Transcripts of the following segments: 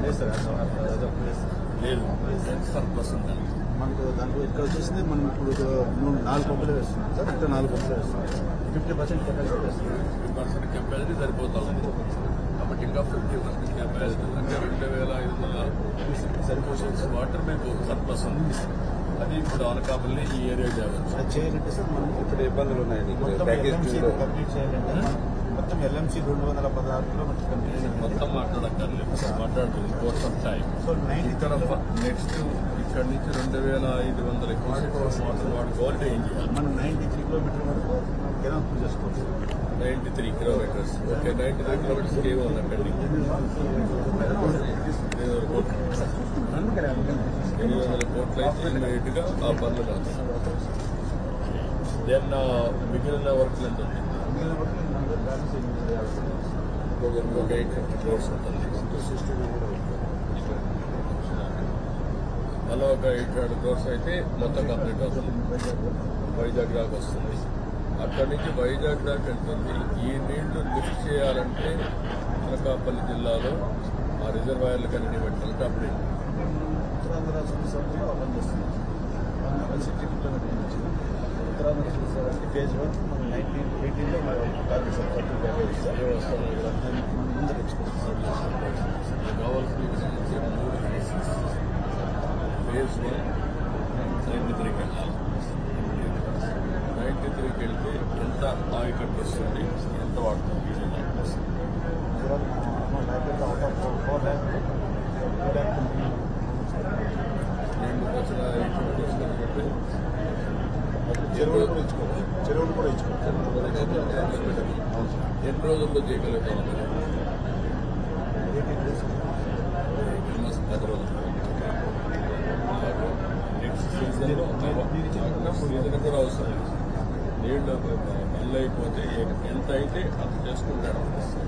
లేదు సార్ అదొక ప్లేస్ లేదు సర్ప్లస్ ఉండాలి. మనకు దాంట్లో ఇక్కడ వచ్చేసింది మనం ఇప్పుడు 4 పంపులే వేస్తున్నాం సార్. ఇక్కడ 4 పంపులే వేస్తున్నాం. 50% కెపాసిటీ వేస్తున్నాం. 50% కెపాసిటీ సరిపోతా ఉంది కాబట్టి ఇంకా 50% కెపాసిటీ అంటే 2500 సరిపోషన్స్ వాటర్ మీకు సర్ప్లస్ ఉంది. అది ఇప్పుడు అనకాపల్లి ఈ ఏరియా చేయవచ్చు. అది చేయాలంటే సార్ మనం ఇప్పుడు ఇబ్బందులు ఉన్నాయండి. మొత్తం ఎల్ఎంసీ కంప్లీట్ చేయాలంటే మొత్తం ఎల్ఎంసీ 216 కిలోమీటర్స్ కంప్లీట్ చేయాలి. మొత్తం మాట్లాడక్కర్లేదు, మాట్లాడుతుంది కోర్స్ ఆఫ్ టైం. సో 90 ఇక్కడ నెక్స్ట్ ఇక్కడ నుంచి 2500 వాటర్ వాడుకోవాలంటే ఏం చేయాలి? మనం 93 కిలోమీటర్ వరకు కెనాల్ పూజ చేసుకోవచ్చు. 93 కిలోమీటర్స్. ఓకే, 93 కిలోమీటర్స్ ఏమో ఉన్నాయి పెండింగ్. 800 కోట్లు అయితే ఇమీడియట్గా ఆ పనులు కాదు. దెన్ మిగిలిన వర్క్లు ఎంత ఉంది? మిగిలిన వరకు బ్యాలెన్స్ ఒక 850 క్రోర్స్ ఉంటుంది. అలా ఒక 800 క్రోర్స్ అయితే మొత్తం కంప్లీట్ అవుతుంది. వైజాగ్ దాకా వస్తుంది. అక్కడి నుంచి వైజాగ్ దాకా వెళ్తుంది. ఈ నీళ్లు లిఫ్ట్ చేయాలంటే అనకాపల్లి జిల్లాలో ఆ రిజర్వాయర్లు కన్నీ పెట్టాలంటే అప్పుడు ఉత్తరాంధ్ర సంస్థలో ఓపెన్ చేస్తున్నాం. 160 కిలోమీటర్స్ వచ్చింది. ఉత్తరాంధ్ర సంస్థ ఫేజ్ 1 మనం 1918లో టార్గెట్ సార్ 30 ప్యాకేజ్ సార్. వస్తాను ఇక్కడ మనం ముందర ఎక్స్పోర్ట్ కావాల్సిన ఫేజ్ 1 93కి వెళ్ళాలి. 93కి వెళ్తే ఎంత ఆయకట్టు వస్తుంది, ఎంత వాడుతుంది? అవుట్ ఆఫ్ 4 ల్యాక్ 2 ల్యాక్ చెరువులు కూడా ఇచ్చుకోవచ్చు. చెరువులు కూడా ఇచ్చుకోవచ్చు. ఎన్ని రోజుల్లో చేయగలుగుతాం? 10 రోజులు. నెక్స్ట్ సీజన్ కూడా అవసరం లేదు. నీళ్ళు పనులు అయిపోతే ఎంత అయితే అంత చేసుకుంటాడు.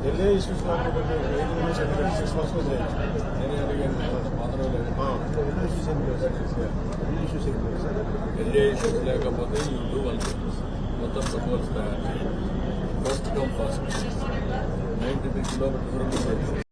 వెళ్ళే ఇష్యూస్ కాకపోతే 6 మంత్స్ చేయొచ్చు. నేను అడిగాను 10 రోజులు. వెళ్ళే ఇష్యూస్ లేకపోతే ఈ ఇల్లు వాళ్ళకి మొత్తం ప్రపోజల్స్ తయారు చేయాలి. First come first 93 kilometres